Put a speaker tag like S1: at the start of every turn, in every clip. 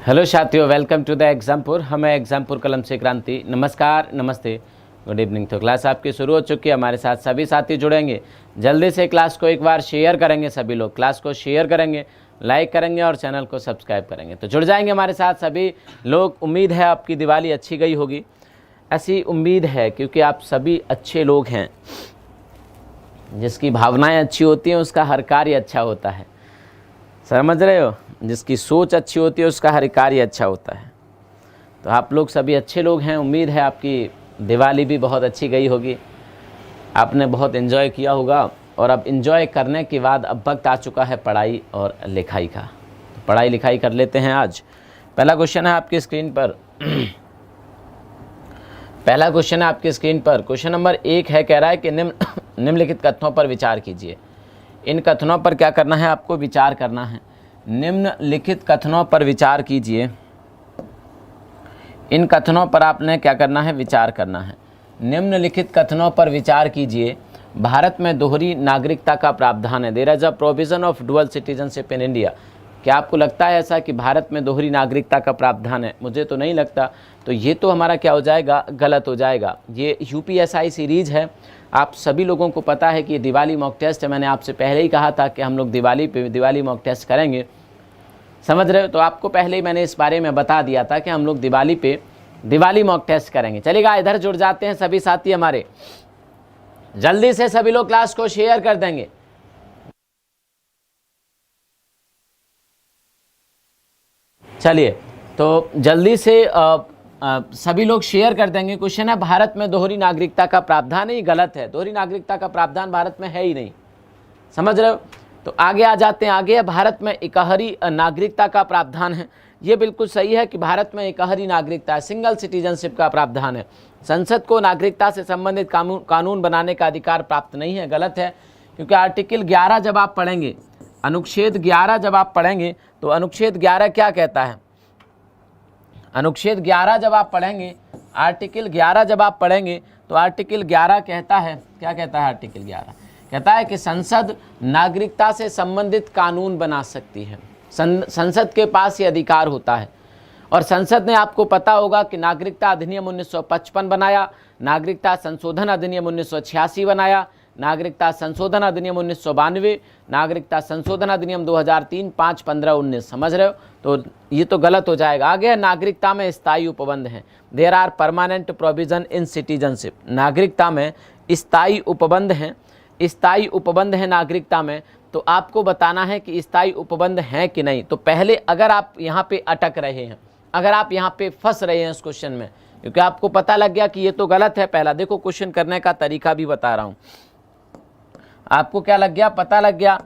S1: Hello साथियों, welcome to the Exampur. हमें एग्जामपुर कलम से क्रांति। नमस्कार, नमस्ते, गुड इवनिंग। तो क्लास आपकी शुरू हो चुकी है। हमारे साथ सभी साथी जुड़ेंगे। जल्दी से क्लास को एक बार शेयर करेंगे। सभी लोग क्लास को शेयर करेंगे, लाइक करेंगे और चैनल को सब्सक्राइब करेंगे तो जुड़ जाएंगे हमारे साथ सभी लोग। उम्मीद है आपकी दिवाली अच्छी गई होगी, ऐसी उम्मीद है, क्योंकि आप सभी अच्छे लोग हैं। जिसकी भावनाएं अच्छी होती हैं उसका हर कार्य अच्छा होता है, समझ रहे हो। जिसकी सोच अच्छी होती है उसका हर कार्य अच्छा होता है। तो आप लोग सभी अच्छे लोग हैं। उम्मीद है आपकी दिवाली भी बहुत अच्छी गई होगी, आपने बहुत एंजॉय किया होगा। और अब एंजॉय करने के बाद अब वक्त आ चुका है पढ़ाई और लिखाई का। तो पढ़ाई लिखाई कर लेते हैं। आज पहला क्वेश्चन है आपकी स्क्रीन पर। पहला क्वेश्चन है आपकी स्क्रीन पर। क्वेश्चन नंबर 1 है, कह रहा है कि निम्नलिखित कथनों पर विचार कीजिए। इन कथनों पर क्या करना है, आपको विचार करना है। निम्नलिखित कथनों पर विचार कीजिए। इन कथनों पर आपने क्या करना है, विचार करना है। निम्नलिखित कथनों पर विचार कीजिए। भारत में दोहरी नागरिकता का प्रावधान है। There is a provision of dual citizenship in India. क्या आपको लगता है ऐसा कि भारत में दोहरी नागरिकता का प्रावधान है? मुझे तो नहीं लगता। तो ये तो हमारा क्या हो जाएगा, गलत हो जाएगा। ये यूपीएसआई सीरीज है। आप सभी लोगों को पता है कि ये दिवाली मॉक टेस्ट है। मैंने आपसे पहले ही कहा था कि हम लोग दिवाली मॉक टेस्ट करेंगे, समझ रहे हो। तो आपको पहले ही मैंने इस बारे में बता दिया था कि हम लोग दिवाली मॉक टेस्ट करेंगे। चलिएगा, इधर जुड़ जाते हैं सभी साथी हमारे। जल्दी से सभी लोग क्लास को शेयर कर देंगे। चलिए, तो जल्दी से सभी लोग शेयर कर देंगे। क्वेश्चन है, भारत में दोहरी नागरिकता का प्रावधान है। ये गलत है। दोहरी नागरिकता का प्रावधान भारत में है ही नहीं, समझ रहे हो। तो आगे आ जाते हैं। आगे है, भारत में इकहरी नागरिकता का प्रावधान है। ये बिल्कुल सही है कि भारत में इकहरी नागरिकता है, सिंगल सिटीजनशिप का प्रावधान है। संसद को नागरिकता से संबंधित कानून बनाने का अधिकार प्राप्त नहीं है। गलत है, क्योंकि आर्टिकल 11 जब आप पढ़ेंगे, अनुच्छेद 11 जब आप पढ़ेंगे तो अनुच्छेद 11 क्या कहता है। अनुच्छेद 11 जब आप पढ़ेंगे, आर्टिकल 11 जब आप पढ़ेंगे तो आर्टिकल 11 कहता है, क्या कहता है आर्टिकल 11? कहता है कि संसद नागरिकता से संबंधित कानून बना सकती है। संसद के पास ये अधिकार होता है। और संसद ने, आपको पता होगा कि नागरिकता अधिनियम 1955 बनाया, नागरिकता संशोधन अधिनियम 1986 बनाया, नागरिकता संशोधन अधिनियम 1992, नागरिकता संशोधन अधिनियम 2003, 5, 15, 19। समझ रहे हो। तो ये तो गलत हो जाएगा। आगे है, नागरिकता में स्थायी उपबंध हैं। There are permanent provision in citizenship. नागरिकता में स्थायी उपबंध हैं। स्थायी उपबंध है नागरिकता में। तो आपको बताना है कि स्थायी उपबंध है कि नहीं। तो पहले अगर आप यहाँ पे अटक रहे हैं, अगर आप यहाँ पे फंस रहे हैं इस क्वेश्चन में, क्योंकि आपको पता लग गया कि ये तो गलत है। पहला देखो, क्वेश्चन करने का तरीका भी बता रहा हूँ। आपको क्या लग गया, पता लग गया।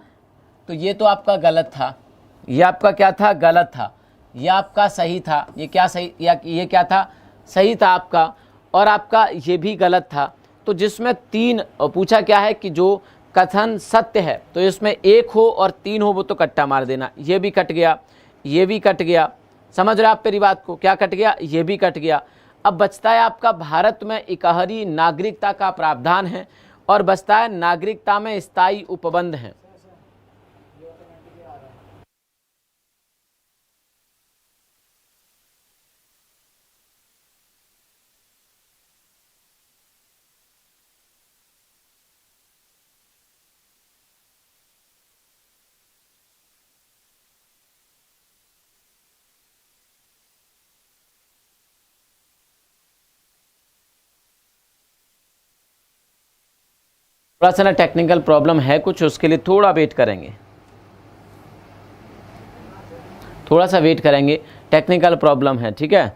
S1: तो ये तो आपका गलत था, ये आपका क्या था, गलत था। ये आपका सही था, ये क्या सही, या ये क्या था, सही था आपका। और आपका ये भी गलत था। तो जिसमें 3 पूछा क्या है कि जो कथन सत्य है, तो इसमें 1 हो और 3 हो, वो तो कट्टा मार देना। ये भी कट गया, ये भी कट गया। समझ रहे आप मेरी बात को, क्या कट गया, ये भी कट गया। अब बचता है आपका, भारत में इकहरी नागरिकता का प्रावधान है, और बचता है नागरिकता में स्थायी उपबंध है। थोड़ा सा ना टेक्निकल प्रॉब्लम है कुछ, उसके लिए थोड़ा वेट करेंगे, थोड़ा सा वेट करेंगे। टेक्निकल प्रॉब्लम है, ठीक है।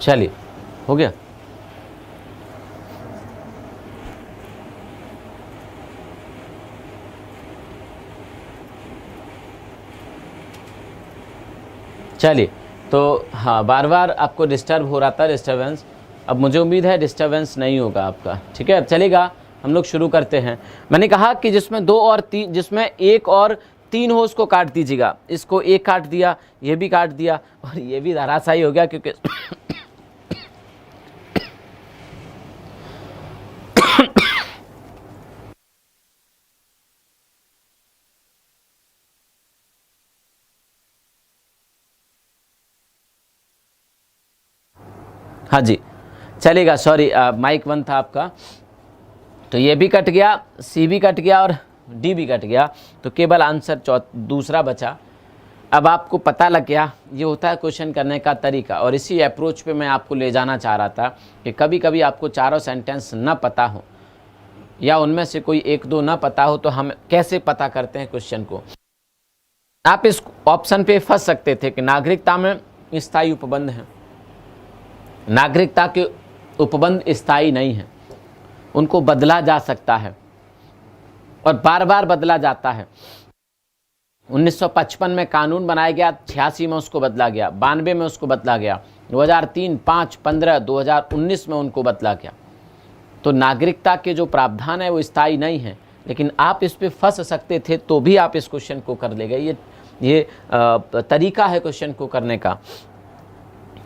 S1: चलिए, हो गया। चलिए, तो हाँ, बार बार आपको डिस्टर्ब हो रहा था, डिस्टर्बेंस। अब मुझे उम्मीद है डिस्टर्बेंस नहीं होगा आपका, ठीक है। चलेगा, हम लोग शुरू करते हैं। मैंने कहा कि जिसमें 2 और 3, जिसमें 1 और 3 हो उसको काट दीजिएगा। इसको 1 काट दिया, ये भी काट दिया और ये भी धराशायी हो गया क्योंकि हाँ जी, चलेगा। सॉरी, माइक बंद था आपका। तो ये भी कट गया, सी भी कट गया और डी भी कट गया, तो केवल आंसर दूसरा बचा। अब आपको पता लग गया, ये होता है क्वेश्चन करने का तरीका। और इसी अप्रोच पे मैं आपको ले जाना चाह रहा था कि कभी कभी आपको चारों सेंटेंस न पता हो या उनमें से कोई 1-2 न पता हो, तो हम कैसे पता करते हैं क्वेश्चन को। आप इस ऑप्शन पे फंस सकते थे कि नागरिकता में स्थायी उपबंध है। नागरिकता के उपबंध स्थायी नहीं है, उनको बदला जा सकता है और बार बार बदला जाता है। 1955 में कानून बनाया गया, 86 में उसको बदला गया, 92 में उसको बदला गया, 2003, 5, 15, 2019 में उनको बदला गया। तो नागरिकता के जो प्रावधान है वो स्थायी नहीं है, लेकिन आप इस पे फंस सकते थे तो भी आप इस क्वेश्चन को कर ले गए। ये तरीका है क्वेश्चन को करने का।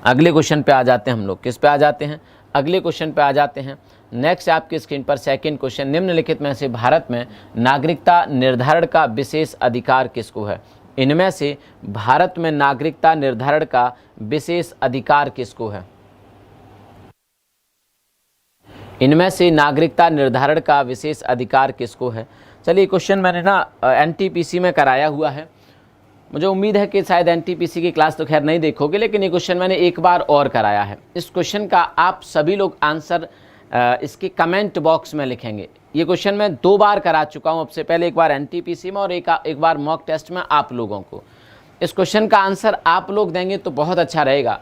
S1: अगले क्वेश्चन पे आ जाते हैं हम लोग। किस पे आ जाते हैं? अगले क्वेश्चन पे आ जाते हैं। नेक्स्ट आपकी स्क्रीन पर सेकंड क्वेश्चन, निम्नलिखित में से भारत में नागरिकता निर्धारण का विशेष अधिकार किसको है? इनमें से भारत में नागरिकता निर्धारण का विशेष अधिकार किसको है? इनमें से नागरिकता निर्धारण का विशेष अधिकार किसको है? चलिए, क्वेश्चन मैंने ना एनटीपीसी में कराया हुआ है। मुझे उम्मीद है कि शायद एनटीपीसी की क्लास तो खैर नहीं देखोगे, लेकिन ये क्वेश्चन मैंने एक बार और कराया है। इस क्वेश्चन का आप सभी लोग आंसर इसके कमेंट बॉक्स में लिखेंगे। ये क्वेश्चन मैं 2 बार करा चुका हूँ, सबसे पहले एक बार एनटीपीसी में और एक बार मॉक टेस्ट में आप लोगों को। इस क्वेश्चन का आंसर आप लोग देंगे तो बहुत अच्छा रहेगा।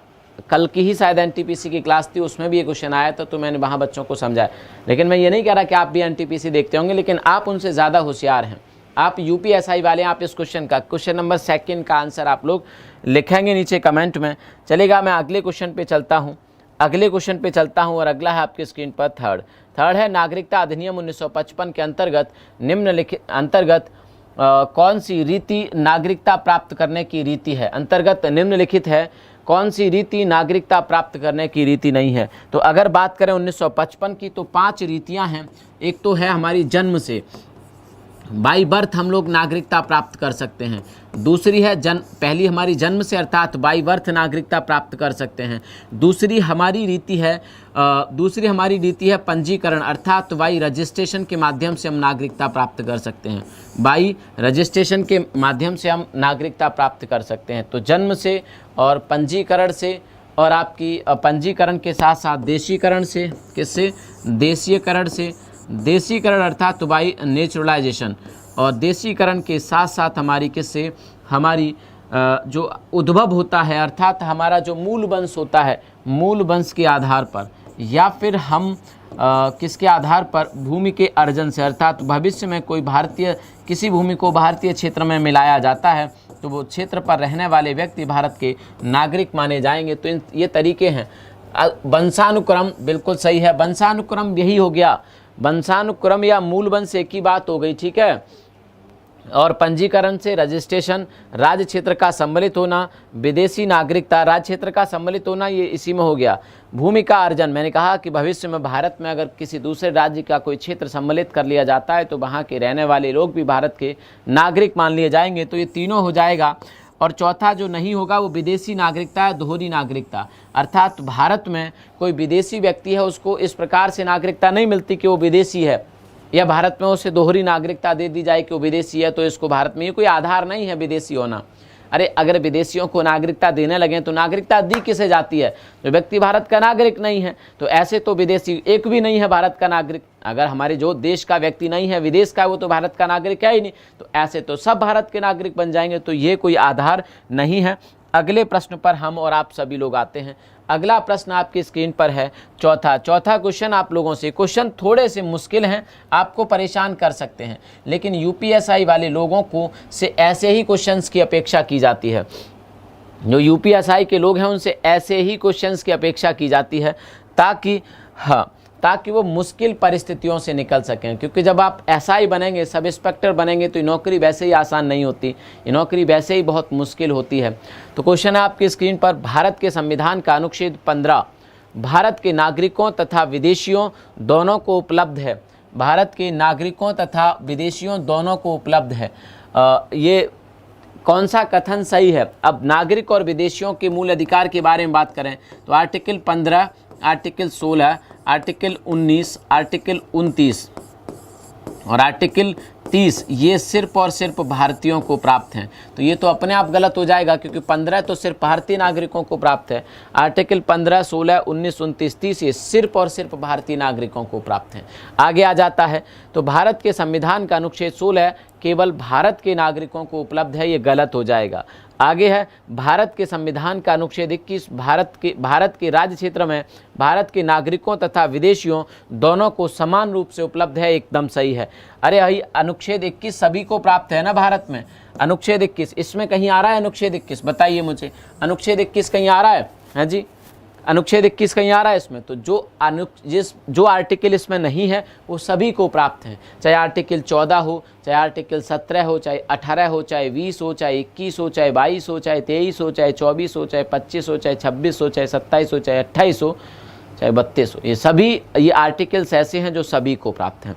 S1: कल की ही शायद एनटीपीसी की क्लास थी, उसमें भी ये क्वेश्चन आया था, तो मैंने वहाँ बच्चों को समझाया। लेकिन मैं ये नहीं कह रहा कि आप भी एनटीपीसी देखते होंगे, लेकिन आप उनसे ज़्यादा होशियार हैं, आप यूपीएसआई वाले। आप इस क्वेश्चन का, क्वेश्चन नंबर 2 का आंसर आप लोग लिखेंगे नीचे कमेंट में। चलेगा, मैं अगले क्वेश्चन पे चलता हूँ। और अगला है आपकी स्क्रीन पर थर्ड है नागरिकता अधिनियम 1955 के अंतर्गत कौन सी रीति नागरिकता प्राप्त करने की रीति है? अंतर्गत निम्नलिखित है, कौन सी रीति नागरिकता प्राप्त करने की रीति नहीं है? तो अगर बात करें 1955 की, तो 5 रीतियां हैं। एक तो है हमारी जन्म से, बाई बर्थ हम लोग नागरिकता प्राप्त कर सकते हैं। दूसरी है पहली हमारी जन्म से अर्थात बाई बर्थ नागरिकता प्राप्त कर सकते हैं। दूसरी हमारी रीति है पंजीकरण अर्थात बाई रजिस्ट्रेशन के माध्यम से हम नागरिकता प्राप्त कर सकते हैं। बाई रजिस्ट्रेशन के माध्यम से हम नागरिकता प्राप्त कर सकते हैं। तो जन्म से और पंजीकरण से, और आपकी पंजीकरण के साथ साथ देशीकरण से। किससे? देशीकरण अर्थात बाई नेचुरलाइजेशन, और देशीकरण के साथ साथ हमारी किससे? हमारी जो उद्भव होता है अर्थात हमारा जो मूल वंश होता है, मूल वंश के आधार पर, या फिर हम किसके आधार पर? भूमि के अर्जन से, अर्थात भविष्य में कोई किसी भूमि को भारतीय क्षेत्र में मिलाया जाता है तो वो क्षेत्र पर रहने वाले व्यक्ति भारत के नागरिक माने जाएंगे। तो ये तरीके हैं। वंशानुक्रम बिल्कुल सही है, वंशानुक्रम यही हो गया। वंशानुक्रम या मूल वंश एक ही बात हो गई, ठीक है। और पंजीकरण से रजिस्ट्रेशन, राज्य क्षेत्र का सम्मिलित होना, विदेशी नागरिकता, राज्य क्षेत्र का सम्मिलित होना, ये इसी में हो गया। भूमि का अर्जन, मैंने कहा कि भविष्य में भारत में अगर किसी दूसरे राज्य का कोई क्षेत्र सम्मिलित कर लिया जाता है तो वहाँ के रहने वाले लोग भी भारत के नागरिक मान लिए जाएंगे। तो ये तीनों हो जाएगा। और चौथा जो नहीं होगा वो विदेशी नागरिकता है, दोहरी नागरिकता, अर्थात भारत में कोई विदेशी व्यक्ति है उसको इस प्रकार से नागरिकता नहीं मिलती कि वो विदेशी है, या भारत में उसे दोहरी नागरिकता दे दी जाए कि वो विदेशी है तो इसको भारत में, ये कोई आधार नहीं है विदेशी होना। अरे अगर विदेशियों को नागरिकता देने लगे तो नागरिकता दी किसे जाती है? जो व्यक्ति भारत का नागरिक नहीं है। तो ऐसे तो विदेशी एक भी नहीं है भारत का नागरिक। अगर हमारे जो देश का व्यक्ति नहीं है, विदेश का, वो तो भारत का नागरिक है ही नहीं। तो ऐसे तो सब भारत के नागरिक बन जाएंगे। तो ये कोई आधार नहीं है। अगले प्रश्न पर हम और आप सभी लोग आते हैं। अगला प्रश्न आपकी स्क्रीन पर है चौथा क्वेश्चन आप लोगों से। क्वेश्चन थोड़े से मुश्किल हैं, आपको परेशान कर सकते हैं, लेकिन यूपीएसआई वाले लोगों को से ऐसे ही क्वेश्चंस की अपेक्षा की जाती है। जो यूपीएसआई के लोग हैं उनसे ऐसे ही क्वेश्चंस की अपेक्षा की जाती है, ताकि वो मुश्किल परिस्थितियों से निकल सकें। क्योंकि जब आप एसआई बनेंगे, सब इंस्पेक्टर बनेंगे, तो ये नौकरी वैसे ही आसान नहीं होती, ये नौकरी वैसे ही बहुत मुश्किल होती है। तो क्वेश्चन है आपकी स्क्रीन पर, भारत के संविधान का अनुच्छेद 15 भारत के नागरिकों तथा विदेशियों दोनों को उपलब्ध है। भारत के नागरिकों तथा विदेशियों दोनों को उपलब्ध है। ये कौन सा कथन सही है? अब नागरिक और विदेशियों के मूल अधिकार के बारे में बात करें तो आर्टिकल 15, आर्टिकल 16, आर्टिकल 19, आर्टिकल 29 और आर्टिकल 30 ये सिर्फ और सिर्फ भारतीयों को प्राप्त हैं। तो ये तो अपने आप गलत हो जाएगा, क्योंकि 15 तो सिर्फ भारतीय नागरिकों को प्राप्त है। आर्टिकल 15, 16, 19, 29, 30 ये सिर्फ और सिर्फ भारतीय नागरिकों को प्राप्त हैं। आगे आ जाता है तो भारत के संविधान का अनुच्छेद 16 केवल भारत के नागरिकों को उपलब्ध है, ये गलत हो जाएगा। आगे है भारत के संविधान का अनुच्छेद 21 भारत के राज्य क्षेत्र में भारत के नागरिकों तथा विदेशियों दोनों को समान रूप से उपलब्ध है, एकदम सही है। अरे भाई अनुच्छेद 21 सभी को प्राप्त है ना भारत में। अनुच्छेद 21 इसमें कहीं आ रहा है? अनुच्छेद 21 बताइए मुझे, अनुच्छेद 21 कहीं आ रहा है जी? अनुच्छेद 21 कहीं आ रहा है इसमें? तो जो आर्टिकल इसमें नहीं है वो सभी को प्राप्त हैं, चाहे आर्टिकल 14 हो, चाहे आर्टिकल 17 हो, चाहे 18 हो, चाहे 20 हो, चाहे 21 हो, चाहे 22 हो, चाहे 23 हो, चाहे 24 हो, चाहे 25 हो, चाहे 26 हो, चाहे 27 हो, चाहे 28 हो, चाहे 32 हो। ये सभी ये आर्टिकल्स ऐसे हैं जो सभी को प्राप्त हैं।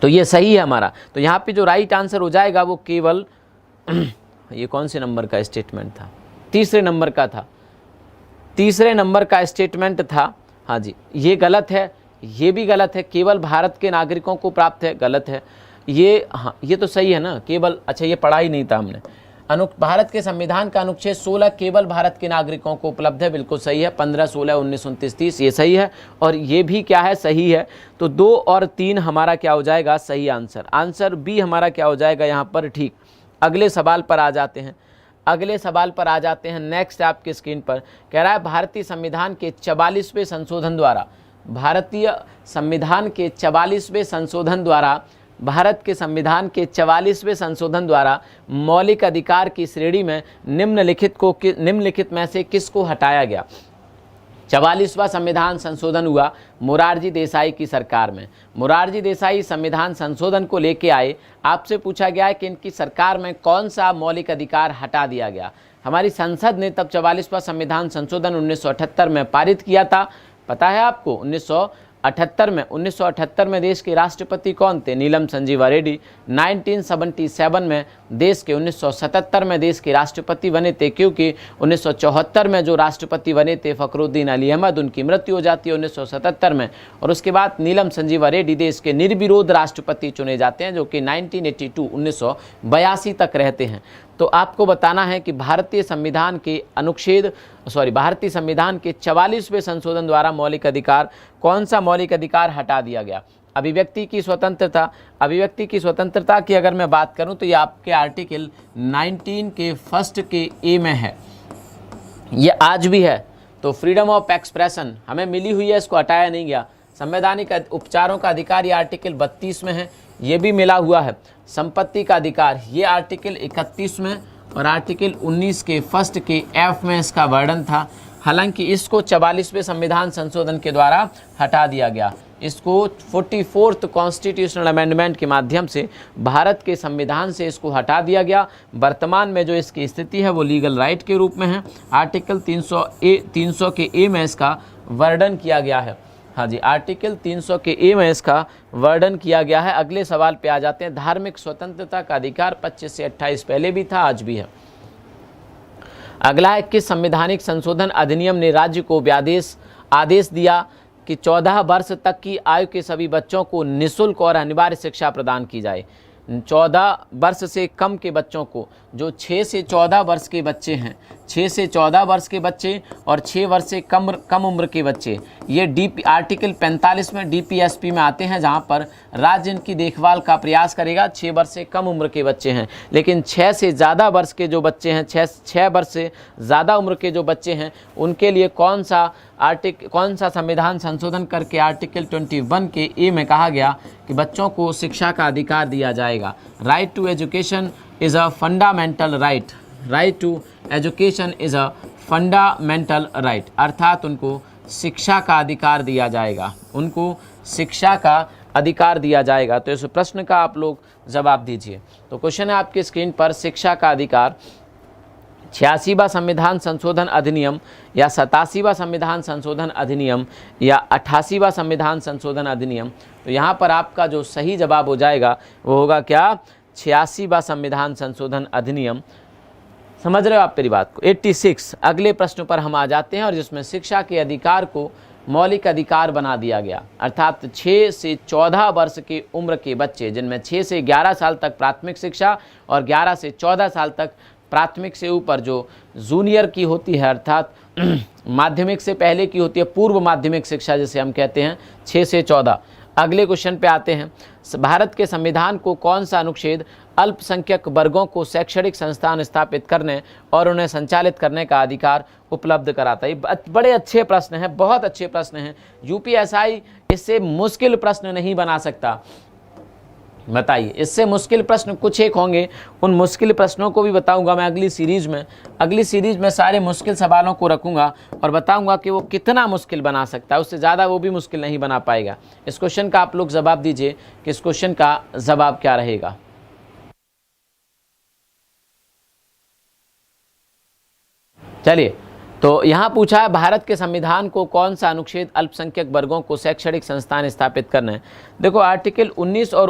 S1: तो ये सही है हमारा। तो यहाँ पे जो राइट आंसर हो जाएगा वो केवल ये कौन से नंबर का स्टेटमेंट था? तीसरे नंबर का था, तीसरे नंबर का स्टेटमेंट था। हाँ जी, ये गलत है, ये भी गलत है। केवल भारत के नागरिकों को प्राप्त है, गलत है ये। हाँ ये तो सही है ना, केवल, अच्छा ये पढ़ा ही नहीं था हमने। भारत के संविधान का अनुच्छेद 16 केवल भारत के नागरिकों को उपलब्ध है, बिल्कुल सही है। 15, 16, 19, 29, 30 ये सही है, और ये भी क्या है? सही है। तो 2 और 3 हमारा क्या हो जाएगा? सही आंसर। आंसर बी हमारा क्या हो जाएगा यहाँ पर? ठीक। अगले सवाल पर आ जाते हैं, अगले सवाल पर आ जाते हैं। नेक्स्ट आपके स्क्रीन पर कह रहा है भारतीय संविधान के 44वें संशोधन द्वारा, भारतीय संविधान के 44वें संशोधन द्वारा, भारत के संविधान के 44वें संशोधन द्वारा मौलिक अधिकार की श्रेणी में निम्नलिखित में से किसको हटाया गया? 44वां संविधान संशोधन हुआ मोरारजी देसाई की सरकार में। मोरारजी देसाई संविधान संशोधन को लेके आए। आपसे पूछा गया है कि इनकी सरकार में कौन सा मौलिक अधिकार हटा दिया गया। हमारी संसद ने तब 44वां संविधान संशोधन 1978 में पारित किया था। पता है आपको? 1978 में देश के राष्ट्रपति कौन थे? नीलम संजीवा रेड्डी। 1977 में देश के 1977 में देश के राष्ट्रपति बने थे, क्योंकि 1974 में जो राष्ट्रपति बने थे फ़खरुद्दीन अली अहमद, उनकी मृत्यु हो जाती है 1977 में, और उसके बाद नीलम संजीवा रेड्डी देश के निर्विरोध राष्ट्रपति चुने जाते हैं, जो कि 1982 तक रहते हैं। तो आपको बताना है कि भारतीय संविधान के 44वें संशोधन द्वारा मौलिक अधिकार, कौन सा मौलिक अधिकार हटा दिया गया? अभिव्यक्ति की स्वतंत्रता। अभिव्यक्ति की स्वतंत्रता की अगर मैं बात करूं तो ये आपके आर्टिकल 19 के फर्स्ट के ए में है, ये आज भी है। तो फ्रीडम ऑफ एक्सप्रेशन हमें मिली हुई है, इसको हटाया नहीं गया। संवैधानिक उपचारों का अधिकार ये आर्टिकल 32 में है, ये भी मिला हुआ है। संपत्ति का अधिकार ये आर्टिकल 31 में, और आर्टिकल 19 के फर्स्ट के एफ में इसका वर्णन था। हालांकि इसको 44वें संविधान संशोधन के द्वारा हटा दिया गया। इसको 44th कॉन्स्टिट्यूशनल अमेंडमेंट के माध्यम से भारत के संविधान से इसको हटा दिया गया। वर्तमान में जो इसकी स्थिति है वो लीगल राइट के रूप में है। आर्टिकल 300 के ए में इसका वर्णन किया गया है। हाँ जी, आर्टिकल 300 के ए में इसका वर्णन किया गया है। अगले सवाल पे आ जाते हैं। धार्मिक स्वतंत्रता का अधिकार 25 से 28 पहले भी था, आज भी है। अगला है, किस संवैधानिक संशोधन अधिनियम ने राज्य को आदेश दिया कि 14 वर्ष तक की आयु के सभी बच्चों को निःशुल्क और अनिवार्य शिक्षा प्रदान की जाए। 14 वर्ष से कम के बच्चों को, जो 6 से 14 वर्ष के बच्चे हैं, 6 से 14 वर्ष के बच्चे और 6 वर्ष से कम उम्र के बच्चे, ये आर्टिकल 45 में डीपीएसपी में आते हैं, जहां पर राज्य इनकी देखभाल का प्रयास करेगा। 6 वर्ष से कम उम्र के बच्चे हैं, लेकिन 6 से ज़्यादा वर्ष के जो बच्चे हैं, 6 वर्ष से ज़्यादा उम्र के जो बच्चे हैं, उनके लिए कौन सा संविधान संशोधन करके आर्टिकल 21 के ए में कहा गया कि बच्चों को शिक्षा का अधिकार दिया जाएगा। Right to education is a fundamental right. Right to education is a fundamental right, अर्थात उनको शिक्षा का अधिकार दिया जाएगा, उनको शिक्षा का अधिकार दिया जाएगा। तो इस प्रश्न का आप लोग जवाब दीजिए। तो क्वेश्चन है आपकी स्क्रीन पर, शिक्षा का अधिकार 86वां संविधान संशोधन अधिनियम या 87वां संविधान संशोधन अधिनियम या 88वां संविधान संशोधन अधिनियम। तो यहाँ पर आपका जो सही जवाब हो जाएगा वो होगा क्या, 86वां संविधान संशोधन अधिनियम। समझ रहे हो आप मेरी बात को। 86 अगले प्रश्न पर हम आ जाते हैं, और जिसमें शिक्षा के अधिकार को मौलिक अधिकार बना दिया गया, अर्थात 6 से 14 वर्ष की उम्र के बच्चे, जिनमें 6 से 11 साल तक प्राथमिक शिक्षा और 11 से 14 साल तक प्राथमिक से ऊपर जो जूनियर की होती है, अर्थात माध्यमिक से पहले की होती है, पूर्व माध्यमिक शिक्षा जिसे हम कहते हैं, 6 से 14। अगले क्वेश्चन पे आते हैं, भारत के संविधान को कौन सा अनुच्छेद अल्पसंख्यक वर्गों को शैक्षणिक संस्थान स्थापित करने और उन्हें संचालित करने का अधिकार उपलब्ध कराता है। ये बड़े अच्छे प्रश्न हैं, बहुत अच्छे प्रश्न हैं। यूपीएसआई इससे मुश्किल प्रश्न नहीं बना सकता। बताइए, इससे मुश्किल प्रश्न कुछ एक होंगे, उन मुश्किल प्रश्नों को भी बताऊंगा मैं अगली सीरीज में। अगली सीरीज में सारे मुश्किल सवालों को रखूंगा और बताऊंगा कि वो कितना मुश्किल बना सकता है, उससे ज़्यादा वो भी मुश्किल नहीं बना पाएगा। इस क्वेश्चन का आप लोग जवाब दीजिए कि इस क्वेश्चन का जवाब क्या रहेगा। चलिए, तो यहाँ पूछा है, भारत के संविधान को कौन सा अनुच्छेद अल्पसंख्यक वर्गों को शैक्षणिक संस्थान स्थापित करना है। देखो, आर्टिकल 29 और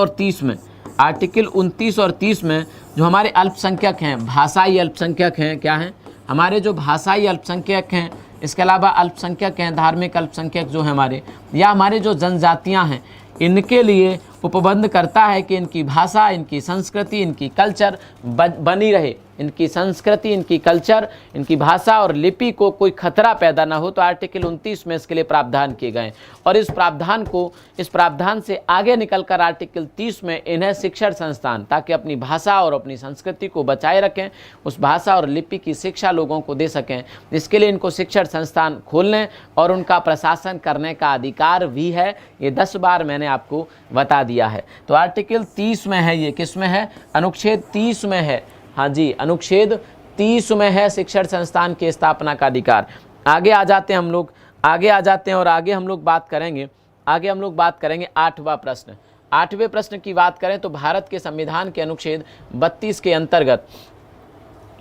S1: 30 में, आर्टिकल 29 और 30 में जो हमारे अल्पसंख्यक हैं, भाषाई अल्पसंख्यक हैं, क्या हैं हमारे जो भाषाई अल्पसंख्यक हैं, इसके अलावा अल्पसंख्यक हैं धार्मिक अल्पसंख्यक जो हैं हमारे, या हमारे जो जनजातियाँ हैं, इनके लिए उपबंध करता है कि इनकी भाषा, इनकी संस्कृति, इनकी कल्चर बनी रहे। इनकी संस्कृति, इनकी कल्चर, इनकी भाषा और लिपि को कोई खतरा पैदा ना हो। तो आर्टिकल 29 में इसके लिए प्रावधान किए गए, और इस प्रावधान से आगे निकलकर आर्टिकल 30 में इन्हें शिक्षण संस्थान, ताकि अपनी भाषा और अपनी संस्कृति को बचाए रखें, उस भाषा और लिपि की शिक्षा लोगों को दे सकें, इसके लिए इनको शिक्षण संस्थान खोलने और उनका प्रशासन करने का अधिकार भी है। ये 10 बार मैंने आपको बता दिया है। तो आर्टिकल 30 में है, ये किस में है, अनुच्छेद 30 में है। हाँ जी, अनुच्छेद 30 में है शिक्षण संस्थान की स्थापना का अधिकार। आगे आ जाते हैं हम लोग, आगे आ जाते हैं और आगे हम लोग बात करेंगे 8वां प्रश्न। 8वें प्रश्न की बात करें तो भारत के संविधान के अनुच्छेद 32 के अंतर्गत,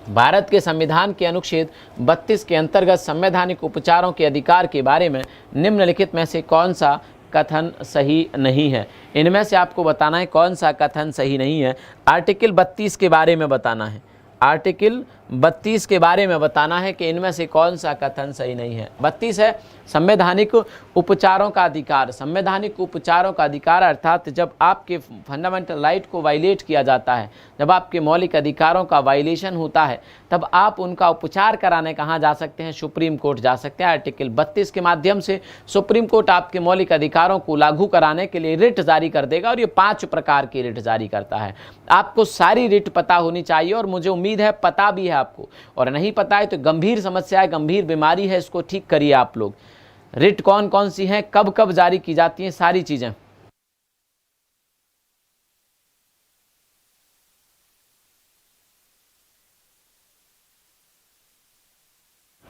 S1: भारत के संविधान के अनुच्छेद 32 के अंतर्गत संवैधानिक उपचारों के अधिकार के बारे में निम्नलिखित में से कौन सा कथन सही नहीं है। इनमें से आपको बताना है कौन सा कथन सही नहीं है। आर्टिकल 32 के बारे में बताना है, आर्टिकल 32 के बारे में बताना है कि इनमें से कौन सा कथन सही नहीं है। 32 है संवैधानिक उपचारों का अधिकार। संवैधानिक उपचारों का अधिकार अर्थात जब आपके फंडामेंटल राइट को वायलेट किया जाता है, जब आपके मौलिक अधिकारों का वायलेशन होता है, तब आप उनका उपचार कराने कहाँ जा सकते हैं, सुप्रीम कोर्ट जा सकते हैं। आर्टिकल 32 के माध्यम से सुप्रीम कोर्ट आपके मौलिक अधिकारों को लागू कराने के लिए रिट जारी कर देगा, और ये 5 प्रकार की रिट जारी करता है। आपको सारी रिट पता होनी चाहिए, और मुझे उम्मीद है पता भी है आपको, और नहीं पता है तो गंभीर समस्या है, गंभीर बीमारी है, इसको ठीक करिए आप लोग। रिट कौन कौन सी हैं, कब कब जारी की जाती हैं, सारी चीजें।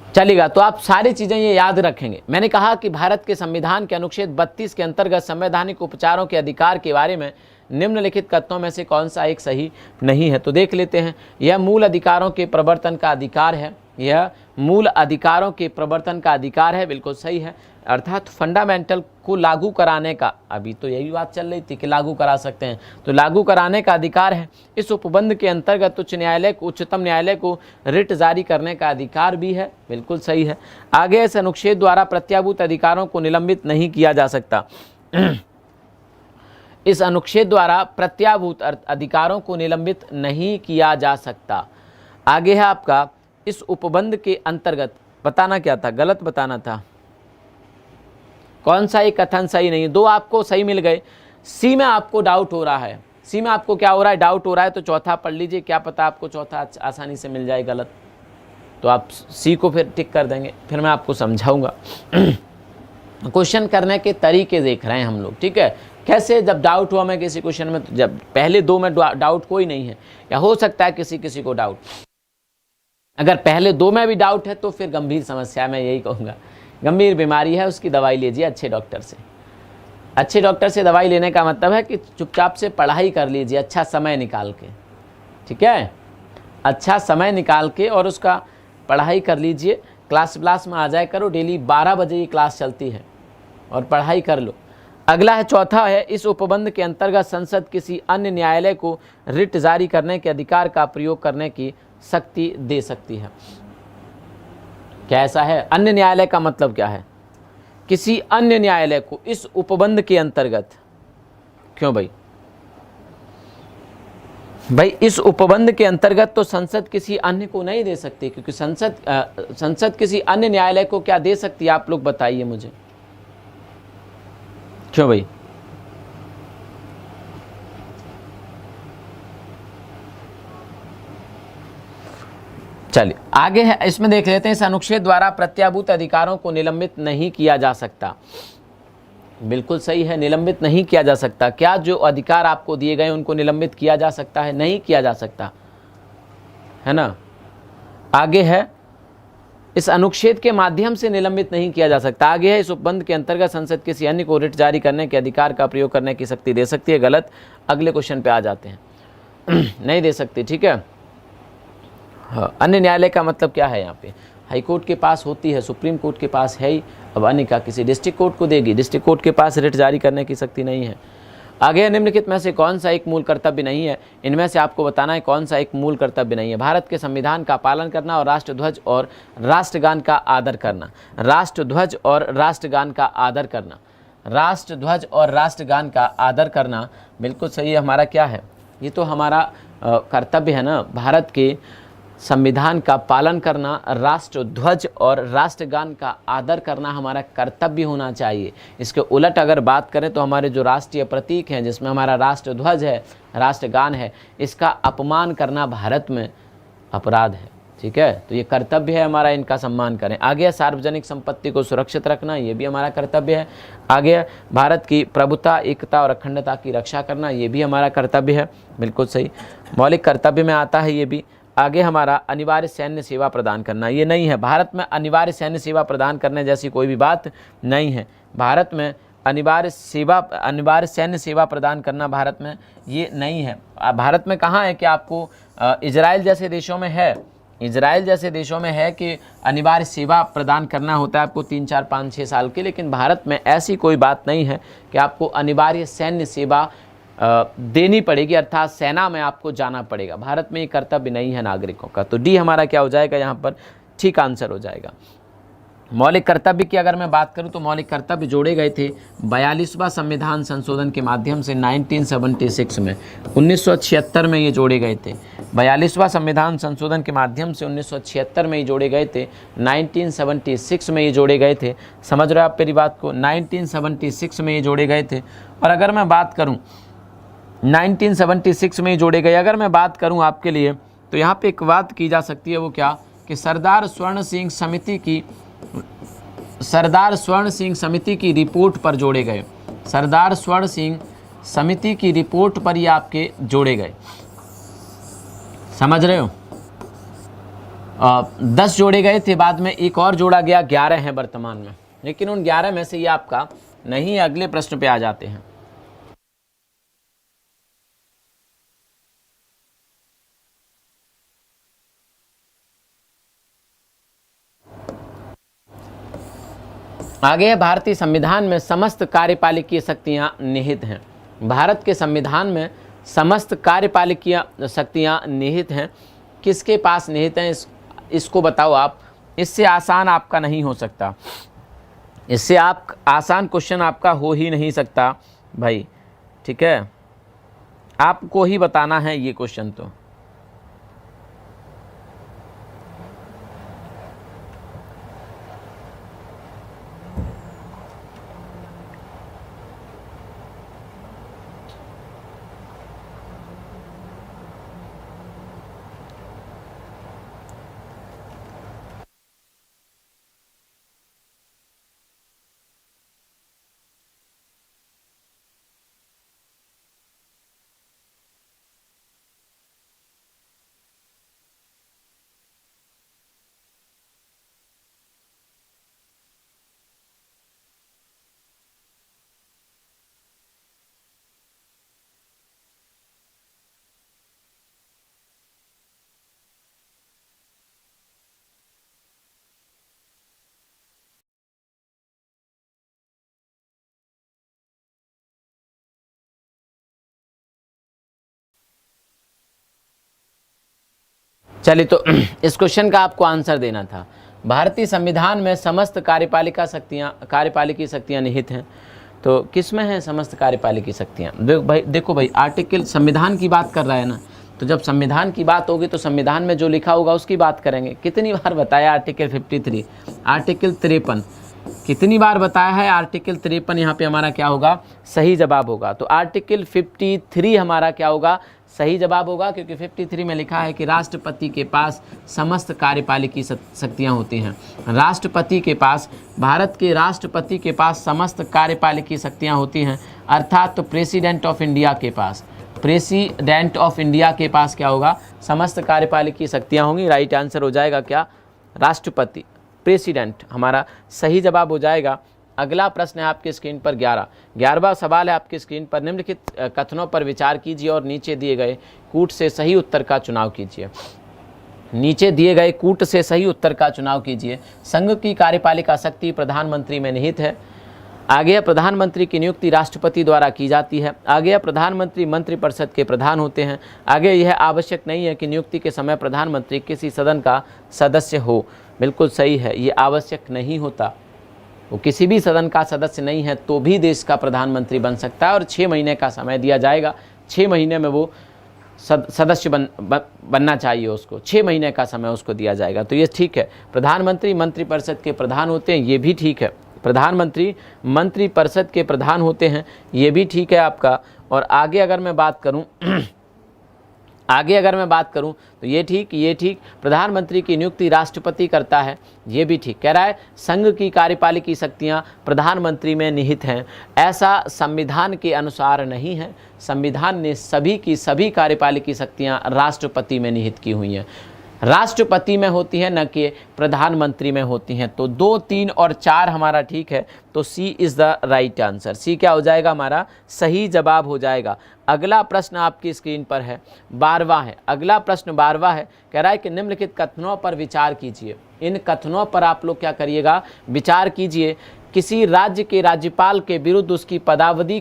S1: चलेगा, तो आप सारी चीजें ये याद रखेंगे। मैंने कहा कि भारत के संविधान के अनुच्छेद 32 के अंतर्गत संवैधानिक उपचारों के अधिकार के बारे में निम्नलिखित कथनों में से कौन सा एक सही नहीं है। तो देख लेते हैं। यह मूल अधिकारों के प्रवर्तन का अधिकार है, यह मूल अधिकारों के प्रवर्तन का अधिकार है, बिल्कुल सही है। अर्थात फंडामेंटल को लागू कराने का, अभी तो यही बात चल रही थी कि लागू करा सकते हैं, तो लागू कराने का अधिकार है। इस उपबंध के अंतर्गत उच्चतम न्यायालय को रिट जारी करने का अधिकार भी है, बिल्कुल सही है। आगे, इस अनुच्छेद द्वारा प्रत्याभूत अधिकारों को निलंबित नहीं किया जा सकता। इस अनुच्छेद द्वारा प्रत्याभूत अधिकारों को निलंबित नहीं किया जा सकता। आगे है आपका इस उपबंध के अंतर्गत, बताना क्या था, गलत बताना था। कौन सा एक कथन सही नहीं है? दो आपको सही मिल गए, सी में आपको डाउट हो रहा है, सी में आपको क्या हो रहा है, डाउट हो रहा है, तो चौथा पढ़ लीजिए, क्या पता आपको चौथा आसानी से मिल जाए गलत, तो आप सी को फिर टिक कर देंगे, फिर मैं आपको समझाऊंगा। क्वेश्चन करने के तरीके देख रहे हैं हम लोग, ठीक है, कैसे जब डाउट हुआ मैं किसी क्वेश्चन में, तो जब पहले दो में डाउट कोई नहीं है, या हो सकता है किसी किसी को डाउट, अगर पहले दो में भी डाउट है तो फिर गंभीर समस्या है, मैं यही कहूँगा, गंभीर बीमारी है, उसकी दवाई लीजिए अच्छे डॉक्टर से। अच्छे डॉक्टर से दवाई लेने का मतलब है कि चुपचाप से पढ़ाई कर लीजिए, अच्छा समय निकाल के, ठीक है, अच्छा समय निकाल के और उसका पढ़ाई कर लीजिए, क्लास में आ जाए करो, डेली 12 बजे की क्लास चलती है, और पढ़ाई कर लो। अगला है, चौथा है, इस उपबंध के अंतर्गत संसद किसी अन्य न्यायालय को रिट जारी करने के अधिकार का प्रयोग करने की शक्ति दे सकती है। क्या ऐसा है? अन्य न्यायालय का मतलब क्या है? किसी अन्य न्यायालय को इस उपबंध के अंतर्गत, क्यों भाई? भाई इस उपबंध के अंतर्गत तो संसद किसी अन्य को नहीं दे सकती, क्योंकि संसद किसी अन्य न्यायालय को क्या दे सकती है, आप लोग बताइए मुझे, क्यों भाई? चलिए आगे है, इसमें देख लेते हैं, इस अनुच्छेद द्वारा प्रत्याभूत अधिकारों को निलंबित नहीं किया जा सकता। बिल्कुल सही है, निलंबित नहीं किया जा सकता। क्या जो अधिकार आपको दिए गए उनको निलंबित किया जा सकता है? नहीं किया जा सकता, है ना। आगे है, इस अनुच्छेद के माध्यम से निलंबित नहीं किया जा सकता। आगे है, इस उपबंध के अंतर्गत संसद किसी अन्य को रिट जारी करने के अधिकार का प्रयोग करने की शक्ति दे सकती है। गलत, अगले क्वेश्चन पे आ जाते हैं। नहीं दे सकती, ठीक है। हाँ, अन्य न्यायालय का मतलब क्या है? यहाँ पे हाई कोर्ट के पास होती है, सुप्रीम कोर्ट के पास है ही, अब अन्य का किसी डिस्ट्रिक्ट कोर्ट को देगी, डिस्ट्रिक्ट कोर्ट के पास रिट जारी करने की शक्ति नहीं है। आगे निम्नलिखित में से कौन सा एक मूल कर्तव्य नहीं है? इनमें से आपको बताना है कौन सा एक मूल कर्तव्य नहीं है। भारत के संविधान का पालन करना और राष्ट्रध्वज और राष्ट्रगान का आदर करना। राष्ट्रध्वज और राष्ट्रगान का आदर करना, राष्ट्रध्वज और राष्ट्रगान का आदर करना बिल्कुल सही है। हमारा क्या है? ये तो हमारा कर्तव्य है ना, भारत के संविधान का पालन करना, राष्ट्रध्वज और राष्ट्रगान का आदर करना हमारा कर्तव्य होना चाहिए। इसके उलट अगर बात करें तो हमारे जो राष्ट्रीय प्रतीक हैं, जिसमें हमारा राष्ट्रध्वज है, राष्ट्रगान है, इसका अपमान करना भारत में अपराध है, ठीक है। तो ये कर्तव्य है हमारा, इनका सम्मान करें। आगे सार्वजनिक संपत्ति को सुरक्षित रखना, ये भी हमारा कर्तव्य है। आगे भारत की प्रभुता, एकता और अखंडता की रक्षा करना, ये भी हमारा कर्तव्य है, बिल्कुल सही, मौलिक कर्तव्य में आता है ये भी। आगे हमारा अनिवार्य सैन्य सेवा प्रदान करना, ये नहीं है। भारत में अनिवार्य सैन्य सेवा प्रदान करने जैसी कोई भी बात नहीं है। भारत में अनिवार्य सैन्य सेवा प्रदान करना भारत में ये नहीं है। भारत में कहाँ है कि आपको इजराइल जैसे देशों में है, इजराइल जैसे देशों में है कि अनिवार्य सेवा प्रदान करना होता है आपको 3, 4, 5, 6 साल के, लेकिन भारत में ऐसी कोई बात नहीं है कि आपको अनिवार्य सैन्य सेवा देनी पड़ेगी, अर्थात सेना में आपको जाना पड़ेगा। भारत में ये कर्तव्य नहीं है नागरिकों का। तो डी हमारा क्या हो जाएगा यहाँ पर? ठीक आंसर हो जाएगा। मौलिक कर्तव्य की अगर मैं बात करूँ तो मौलिक कर्तव्य जोड़े गए थे 42वां संविधान संशोधन के माध्यम से 1976 में, 1976 में ये जोड़े गए थे। 42वां संविधान संशोधन के माध्यम से 1976 में ये जोड़े गए थे, 1976 में ये जोड़े गए थे। समझ रहे हो आप मेरी बात को? 1976 में ये जोड़े गए थे। और अगर मैं बात करूँ 1976 में जोड़े गए, अगर मैं बात करूं आपके लिए तो यहाँ पे एक बात की जा सकती है, वो क्या कि सरदार स्वर्ण सिंह समिति की रिपोर्ट पर जोड़े गए। सरदार स्वर्ण सिंह समिति की रिपोर्ट पर ये आपके जोड़े गए, समझ रहे हो? 10 जोड़े गए थे, बाद में एक और जोड़ा गया, 11 हैं वर्तमान में, लेकिन उन 11 में से ये आपका नहीं है। अगले प्रश्न पे आ जाते हैं। आगे है, भारतीय संविधान में समस्त कार्यपालिकीय शक्तियां निहित हैं। भारत के संविधान में समस्त कार्यपालिकीय शक्तियां निहित हैं। किसके पास निहित हैं इसको बताओ आप। इससे आसान आपका नहीं हो सकता, इससे आसान क्वेश्चन आपका हो ही नहीं सकता भाई, ठीक है। आपको ही बताना है ये क्वेश्चन। तो चलिए, तो इस क्वेश्चन का आपको आंसर देना था। भारतीय संविधान में समस्त कार्यपालिकी शक्तियाँ निहित हैं। तो किस में है समस्त कार्यपालिकी शक्तियाँ? देखो भाई, आर्टिकल संविधान की बात कर रहा है ना, तो जब संविधान की बात होगी तो संविधान में जो लिखा होगा उसकी बात करेंगे। कितनी बार बताया आर्टिकल 53, आर्टिकल 53 कितनी बार बताया है? आर्टिकल 53 यहाँ पे हमारा क्या होगा? सही जवाब होगा। तो आर्टिकल 53 हमारा क्या होगा? सही जवाब होगा, क्योंकि 53 में लिखा है कि राष्ट्रपति के पास समस्त कार्यपालिकी शक्तियाँ होती हैं। राष्ट्रपति के पास, भारत के राष्ट्रपति के पास समस्त कार्यपालिकी शक्तियाँ होती हैं, अर्थात तो प्रेसिडेंट ऑफ इंडिया के पास, प्रेसिडेंट ऑफ इंडिया के पास क्या होगा? समस्त कार्यपालिकी शक्तियाँ होंगी। राइट आंसर हो जाएगा क्या? राष्ट्रपति, प्रेसिडेंट हमारा सही जवाब हो जाएगा। अगला प्रश्न है आपकी स्क्रीन पर 11वां सवाल है आपकी स्क्रीन पर। निम्नलिखित कथनों पर विचार कीजिए और नीचे दिए गए कूट से सही उत्तर का चुनाव कीजिए। नीचे दिए गए कूट से सही उत्तर का चुनाव कीजिए। संघ की कार्यपालिका शक्ति प्रधानमंत्री में निहित है। आगे, प्रधानमंत्री की नियुक्ति राष्ट्रपति द्वारा की जाती है। आगे, प्रधानमंत्री मंत्रिपरिषद के प्रधान होते हैं। आगे, यह आवश्यक नहीं है कि नियुक्ति के समय प्रधानमंत्री किसी सदन का सदस्य हो। बिल्कुल सही है, ये आवश्यक नहीं होता। वो किसी भी सदन का सदस्य नहीं है तो भी देश का प्रधानमंत्री बन सकता है, और 6 महीने का समय दिया जाएगा। 6 महीने में वो सदस्य बनना चाहिए उसको, 6 महीने का समय उसको दिया जाएगा। तो ये ठीक है। प्रधानमंत्री मंत्रिपरिषद के प्रधान होते हैं, ये भी ठीक है। प्रधानमंत्री मंत्रिपरिषद के प्रधान होते हैं, ये भी ठीक है आपका। और आगे अगर मैं बात करूं तो ये ठीक। प्रधानमंत्री की नियुक्ति राष्ट्रपति करता है, ये भी ठीक। कह रहा है संघ की कार्यपालिकी शक्तियां प्रधानमंत्री में निहित हैं। ऐसा संविधान के अनुसार नहीं है। संविधान ने सभी की सभी कार्यपालिकी शक्तियां राष्ट्रपति में निहित की हुई हैं, राष्ट्रपति में होती है, न कि प्रधानमंत्री में होती हैं। तो 2, 3 और 4 हमारा ठीक है। तो सी इज़ द राइट आंसर। सी क्या हो जाएगा? हमारा सही जवाब हो जाएगा। अगला प्रश्न आपकी स्क्रीन पर है, 12वां है। अगला प्रश्न 12वां है। कह रहा है कि निम्नलिखित कथनों पर विचार कीजिए। इन कथनों पर आप लोग क्या करिएगा? विचार कीजिए। किसी राज्य के राज्यपाल के विरुद्ध उसकी पदावधि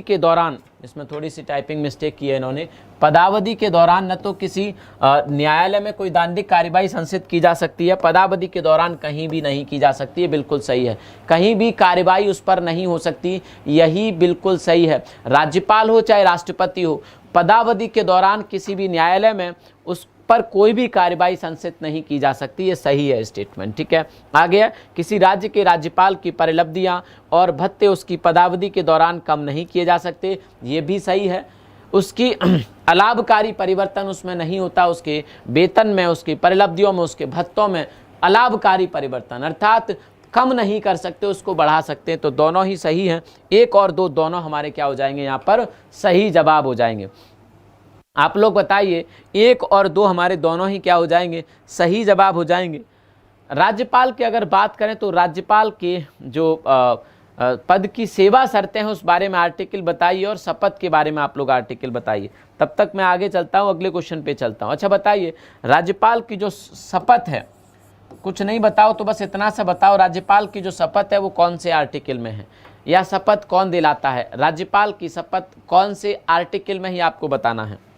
S1: के दौरान, इसमें थोड़ी सी टाइपिंग मिस्टेक की है इन्होंने, पदावधि के दौरान न तो किसी न्यायालय में कोई दंडिक कार्यवाही संसिद्ध की जा सकती है, पदावधि के दौरान कहीं भी नहीं की जा सकती है। बिल्कुल सही है, कहीं भी कार्यवाही उस पर नहीं हो सकती, यही बिल्कुल सही है। राज्यपाल हो चाहे राष्ट्रपति हो, पदावधि के दौरान किसी भी न्यायालय में उस पर कोई भी कार्यवाही संसिद्ध नहीं की जा सकती, ये सही है स्टेटमेंट। ठीक है, आगे किसी राज्य के राज्यपाल की परिलब्धियां और भत्ते उसकी पदावधि के दौरान कम नहीं किए जा सकते, ये भी सही है। उसकी अलाभकारी परिवर्तन उसमें नहीं होता, उसके वेतन में, उसकी परिलब्धियों में, उसके भत्तों में अलाभकारी परिवर्तन, अर्थात कम नहीं कर सकते, उसको बढ़ा सकते हैं। तो दोनों ही सही हैं। 1 और 2 दोनों हमारे क्या हो जाएंगे? यहाँ पर सही जवाब हो जाएंगे। आप लोग बताइए, 1 और 2 हमारे दोनों ही क्या हो जाएंगे? सही जवाब हो जाएंगे। राज्यपाल की अगर बात करें तो राज्यपाल के जो पद की सेवा शर्तें हैं उस बारे में आर्टिकल बताइए, और शपथ के बारे में आप लोग आर्टिकल बताइए। तब तक मैं आगे चलता हूँ, अगले क्वेश्चन पे चलता हूँ। अच्छा बताइए, राज्यपाल की जो शपथ है, कुछ नहीं बताओ तो बस इतना सा बताओ, राज्यपाल की जो शपथ है वो कौन से आर्टिकल में है, या शपथ कौन दिलाता है? राज्यपाल की शपथ कौन से आर्टिकल में ही आपको बताना है।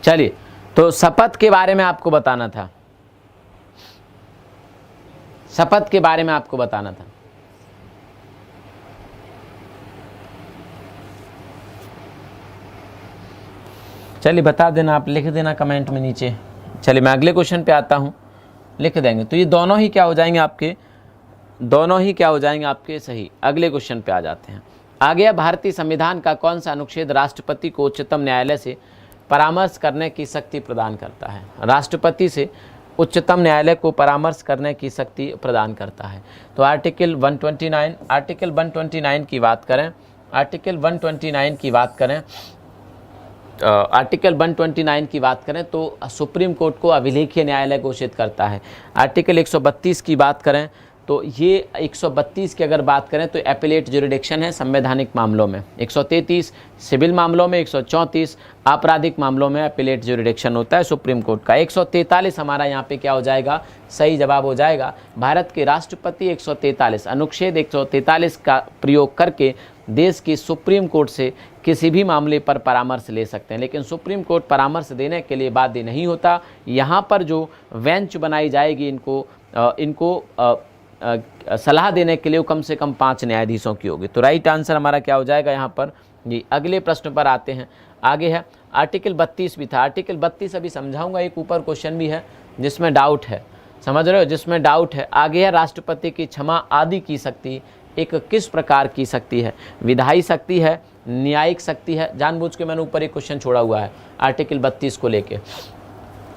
S1: चलिए, तो शपथ के बारे में आपको बताना था, शपथ के बारे में आपको बताना था। चलिए बता देना, आप लिख देना कमेंट में नीचे। चलिए मैं अगले क्वेश्चन पे आता हूँ, लिख देंगे। तो ये दोनों ही क्या हो जाएंगे आपके? दोनों ही क्या हो जाएंगे आपके? सही। अगले क्वेश्चन पे आ जाते हैं। आ गया, भारतीय संविधान का कौन सा अनुच्छेद राष्ट्रपति को उच्चतम न्यायालय से परामर्श करने की शक्ति प्रदान करता है? राष्ट्रपति से उच्चतम न्यायालय को परामर्श करने की शक्ति प्रदान करता है। तो आर्टिकल 129 की बात करें, आर्टिकल 129 की बात करें, आर्टिकल 129 की बात करें तो सुप्रीम कोर्ट को अभिलेखीय न्यायालय घोषित करता है। आर्टिकल 132 की बात करें तो ये 132 की अगर बात करें तो एपिलेट ज्यूरिडिक्शन है संवैधानिक मामलों में, 133 सिविल मामलों में, 134 आपराधिक मामलों में एपिलेट ज्यूरिडिक्शन होता है सुप्रीम कोर्ट का। 143 हमारा यहाँ पे क्या हो जाएगा, सही जवाब हो जाएगा। भारत के राष्ट्रपति 143 अनुच्छेद 143 का प्रयोग करके देश की सुप्रीम कोर्ट से किसी भी मामले पर परामर्श ले सकते हैं, लेकिन सुप्रीम कोर्ट परामर्श देने के लिए बाध्य नहीं होता। यहाँ पर जो बेंच बनाई जाएगी इनको सलाह देने के लिए कम से कम 5 न्यायाधीशों की होगी। तो राइट आंसर हमारा क्या हो जाएगा यहाँ पर। जी अगले प्रश्न पर आते हैं। आगे है आर्टिकल 32 भी था, आर्टिकल 32 अभी समझाऊंगा, एक ऊपर क्वेश्चन भी है जिसमें डाउट है, समझ रहे हो, जिसमें डाउट है। आगे है राष्ट्रपति की क्षमा आदि की शक्ति एक किस प्रकार की शक्ति है, विधायी शक्ति है, न्यायिक शक्ति है। जानबूझ के मैंने ऊपर एक क्वेश्चन छोड़ा हुआ है आर्टिकल 32 को लेके,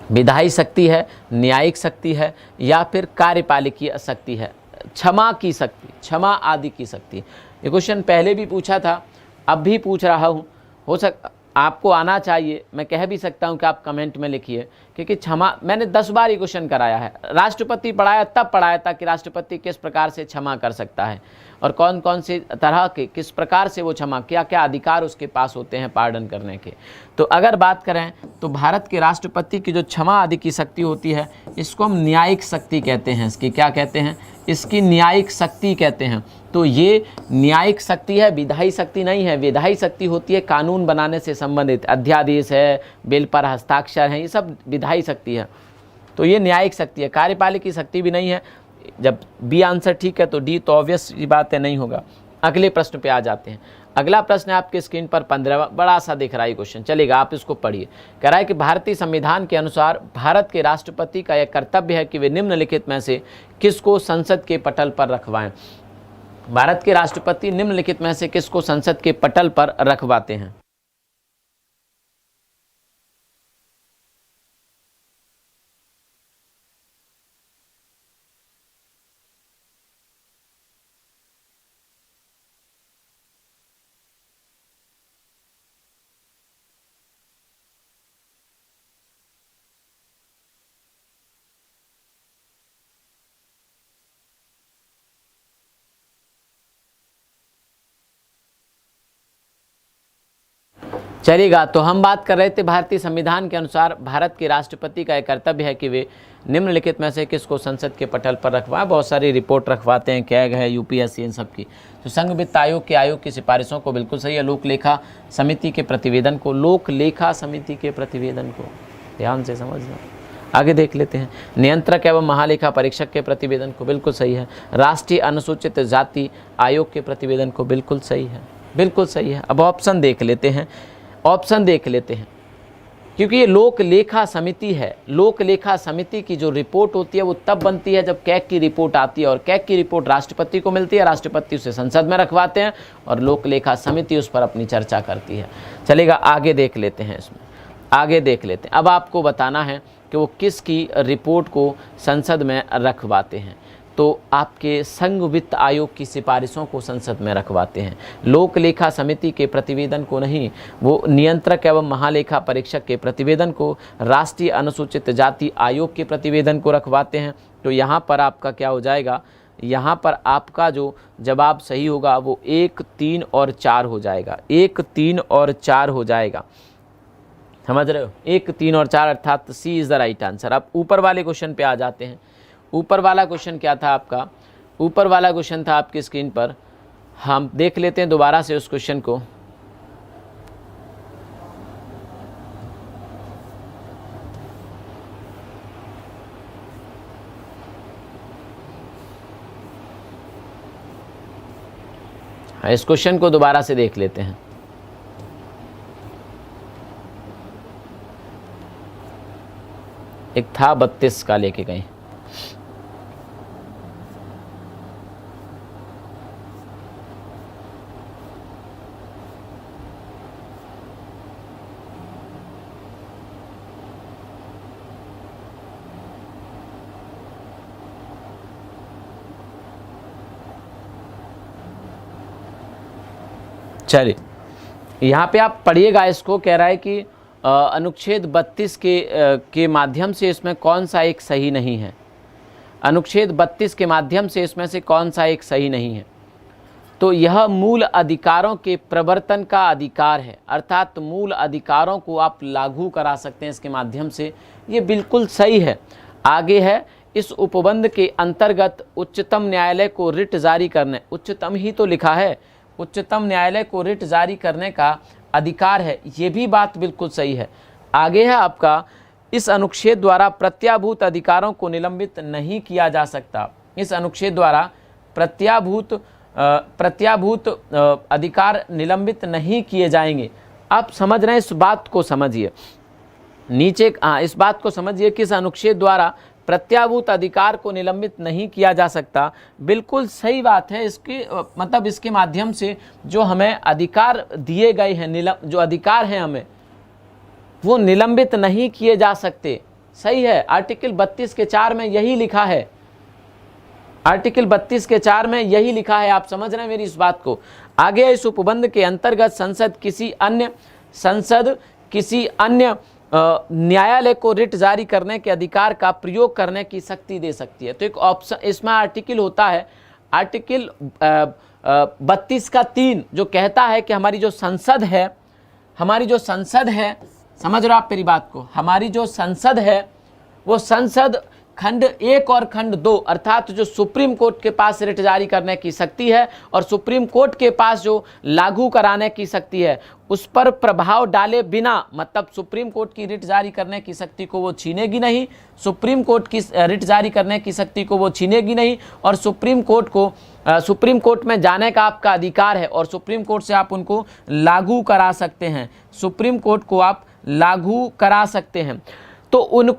S1: विधायी शक्ति है, न्यायिक शक्ति है या फिर कार्यपालिकीय शक्ति है, क्षमा की शक्ति, क्षमा आदि की शक्ति। ये क्वेश्चन पहले भी पूछा था, अब भी पूछ रहा हूँ, हो आपको आना चाहिए। मैं कह भी सकता हूँ कि आप कमेंट में लिखिए, क्योंकि क्षमा मैंने 10 बार ये क्वेश्चन कराया है। राष्ट्रपति पढ़ाया तब पढ़ाया था कि राष्ट्रपति किस प्रकार से क्षमा कर सकता है और कौन कौन से तरह के किस प्रकार से वो क्षमा, क्या क्या अधिकार उसके पास होते हैं पार्डन करने के। तो अगर बात करें तो भारत के राष्ट्रपति की जो क्षमा आदि की शक्ति होती है इसको हम न्यायिक शक्ति कहते हैं। इसकी क्या कहते हैं, इसकी न्यायिक शक्ति कहते हैं। तो ये न्यायिक शक्ति है, विधायी शक्ति नहीं है। विधायी शक्ति होती है कानून बनाने से संबंधित, अध्यादेश है, बिल पर हस्ताक्षर है, ये सब विधायी शक्ति है। तो ये न्यायिक शक्ति है, कार्यपालिक की शक्ति भी नहीं है। जब बी आंसर ठीक है तो डी तो ऑब्वियस ये बात है नहीं होगा। अगले प्रश्न पे आ जाते हैं। अगला प्रश्न है आपके स्क्रीन पर 15वां, बड़ा सा दिख रहा है क्वेश्चन, चलेगा आप इसको पढ़िए। कह रहा है कि भारतीय संविधान के अनुसार भारत के राष्ट्रपति का यह कर्तव्य है कि वे निम्नलिखित में से किसको संसद के पटल पर रखवाएं। भारत के राष्ट्रपति निम्नलिखित में से किसको संसद के पटल पर रखवाते हैं। चलेगा, तो हम बात कर रहे थे भारतीय संविधान के अनुसार भारत के राष्ट्रपति का एक कर्तव्य है कि वे निम्नलिखित में से किसको संसद के पटल पर रखवाएं। बहुत सारी रिपोर्ट रखवाते हैं, कैग है, यूपीएससी, इन सब की। तो संघ वित्त आयोग के आयोग की सिफारिशों को बिल्कुल सही है। लोक लेखा समिति के प्रतिवेदन को, लोक लेखा समिति के प्रतिवेदन को ध्यान से समझना। आगे देख लेते हैं। नियंत्रक एवं महालेखा परीक्षक के प्रतिवेदन को, बिल्कुल सही है। राष्ट्रीय अनुसूचित जाति आयोग के प्रतिवेदन को, बिल्कुल सही है, बिल्कुल सही है। अब ऑप्शन देख लेते हैं, ऑप्शन देख लेते हैं, क्योंकि ये लोक लेखा समिति है। लोक लेखा समिति की जो रिपोर्ट होती है वो तब बनती है जब कैग की रिपोर्ट आती है, और कैग की रिपोर्ट राष्ट्रपति को मिलती है, राष्ट्रपति उसे संसद में रखवाते हैं और लोक लेखा समिति उस पर अपनी चर्चा करती है। चलेगा, आगे देख लेते हैं, इसमें आगे देख लेते हैं। अब आपको बताना है कि वो किसकी रिपोर्ट को संसद में रखवाते हैं। तो आपके संघ वित्त आयोग की सिफारिशों को संसद में रखवाते हैं। लोक लेखा समिति के प्रतिवेदन को नहीं, वो नियंत्रक एवं महालेखा परीक्षक के प्रतिवेदन को, राष्ट्रीय अनुसूचित जाति आयोग के प्रतिवेदन को रखवाते हैं। तो यहाँ पर आपका क्या हो जाएगा, यहाँ पर आपका जो जवाब सही होगा वो 1, 3 और 4 हो जाएगा। 1, 3 और 4 हो जाएगा, समझ रहे हो। 1, 3 और 4 अर्थात सी इज़ द राइट आंसर। अब ऊपर वाले क्वेश्चन पे आ जाते हैं। ऊपर वाला क्वेश्चन क्या था आपका, ऊपर वाला क्वेश्चन था आपकी स्क्रीन पर, हम देख लेते हैं दोबारा से उस क्वेश्चन को। हाँ, इस क्वेश्चन को दोबारा से देख लेते हैं। एक था 32 का लेके गए। चलिए यहाँ पे आप पढ़िएगा, इसको कह रहा है कि अनुच्छेद 32 के माध्यम से इसमें कौन सा एक सही नहीं है। अनुच्छेद 32 के माध्यम से इसमें से कौन सा एक सही नहीं है। तो यह मूल अधिकारों के प्रवर्तन का अधिकार है, अर्थात मूल अधिकारों को आप लागू करा सकते हैं इसके माध्यम से, ये बिल्कुल सही है। आगे है, इस उपबंध के अंतर्गत उच्चतम न्यायालय को रिट जारी करने, उच्चतम ही तो लिखा है, उच्चतम न्यायालय को रिट जारी करने का अधिकार है, ये भी बात बिल्कुल सही है। आगे है आपका, इस अनुच्छेद द्वारा प्रत्याभूत अधिकारों को निलंबित नहीं किया जा सकता। इस अनुच्छेद द्वारा प्रत्याभूत अधिकार निलंबित नहीं किए जाएंगे। आप समझ रहे हैं, इस बात को समझिए नीचे, इस बात को समझिए कि इस अनुच्छेद द्वारा प्रत्याभूत अधिकार को निलंबित नहीं किया जा सकता। बिल्कुल सही बात है। इसके मतलब इसके माध्यम से जो हमें अधिकार दिए गए हैं, जो अधिकार हैं हमें, वो निलंबित नहीं किए जा सकते। सही है, आर्टिकल 32 के 4 में यही लिखा है, आर्टिकल 32 के 4 में यही लिखा है। आप समझ रहे हैं मेरी इस बात को। आगे, इस उपबंध के अंतर्गत संसद किसी अन्य न्यायालय को रिट जारी करने के अधिकार का प्रयोग करने की शक्ति दे सकती है। तो एक ऑप्शन इसमें आर्टिकल होता है, आर्टिकल 32 का 3 जो कहता है कि हमारी जो संसद है, समझ रहे हो आप मेरी बात को, हमारी जो संसद है वो संसद खंड 1 और खंड 2 अर्थात जो सुप्रीम कोर्ट के पास रिट जारी करने की शक्ति है और सुप्रीम कोर्ट के पास जो लागू कराने की शक्ति है, उस पर प्रभाव डाले बिना, मतलब सुप्रीम कोर्ट की रिट जारी करने की शक्ति को वो छीनेगी नहीं, सुप्रीम कोर्ट की रिट जारी करने की शक्ति को वो छीनेगी नहीं, और सुप्रीम कोर्ट में जाने का आपका अधिकार है और सुप्रीम कोर्ट से आप उनको लागू करा सकते हैं, सुप्रीम कोर्ट को आप लागू करा सकते हैं। तो उन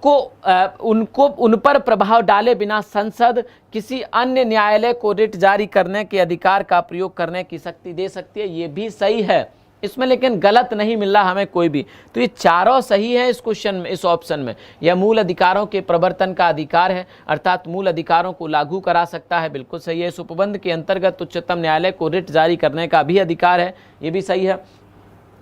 S1: पर प्रभाव डाले बिना संसद किसी अन्य न्यायालय को रिट जारी करने के अधिकार का प्रयोग करने की शक्ति दे सकती है। ये भी सही है इसमें, लेकिन गलत नहीं मिल रहा हमें कोई भी। तो ये चारों सही है इस क्वेश्चन में, इस ऑप्शन में। यह मूल अधिकारों के प्रवर्तन का अधिकार है, अर्थात मूल अधिकारों को लागू करा सकता है, बिल्कुल सही है। इस उपबंध के अंतर्गत उच्चतम न्यायालय को रिट जारी करने का भी अधिकार है, ये भी सही है।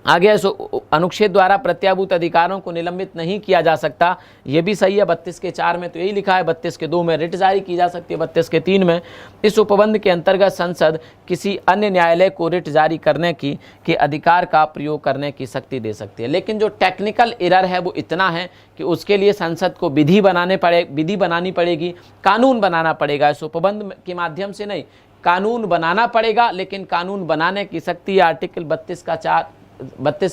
S1: आगे, अनुच्छेद द्वारा प्रत्याभूत अधिकारों को निलंबित नहीं किया जा सकता, ये भी सही है। 32 के 4 में तो यही लिखा है, 32 के 2 में रिट जारी की जा सकती है, 32 के 3 में इस उपबंध के अंतर्गत संसद किसी अन्य न्यायालय को रिट जारी करने के अधिकार का प्रयोग करने की शक्ति दे सकती है। लेकिन जो टेक्निकल एरर है वो इतना है कि उसके लिए संसद को विधि बनानी पड़ेगी, कानून बनाना पड़ेगा। इस उपबंध के माध्यम से नहीं, कानून बनाना पड़ेगा, लेकिन कानून बनाने की शक्ति आर्टिकल 32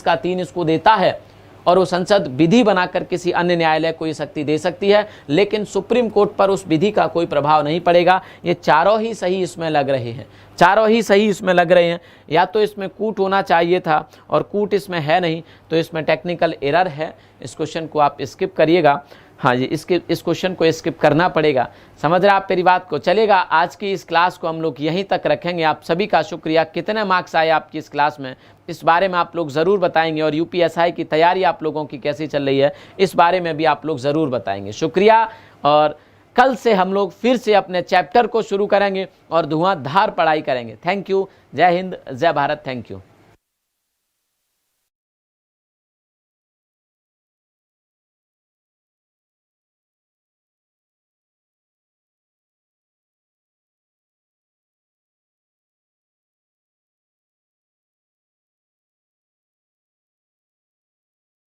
S1: का 3 इसको देता है, और वो संसद विधि बनाकर किसी अन्य न्यायालय को ये शक्ति दे सकती है, लेकिन सुप्रीम कोर्ट पर उस विधि का कोई प्रभाव नहीं पड़ेगा। ये चारों ही सही इसमें लग रहे हैं, चारों ही सही इसमें लग रहे हैं। या तो इसमें कूट होना चाहिए था और कूट इसमें है नहीं, तो इसमें टेक्निकल एरर है। इस क्वेश्चन को आप स्किप करिएगा। हाँ जी, इस क्वेश्चन को स्किप करना पड़ेगा। समझ रहे आप मेरी बात को। चलेगा, आज की इस क्लास को हम लोग यहीं तक रखेंगे। आप सभी का शुक्रिया। कितने मार्क्स आए आपकी इस क्लास में, इस बारे में आप लोग ज़रूर बताएंगे, और यूपीएसआई की तैयारी आप लोगों की कैसी चल रही है, इस बारे में भी आप लोग ज़रूर बताएंगे। शुक्रिया। और कल से हम लोग फिर से अपने चैप्टर को शुरू करेंगे और धुआंधार पढ़ाई करेंगे। Thank you. जय हिंद, जय भारत। Thank you.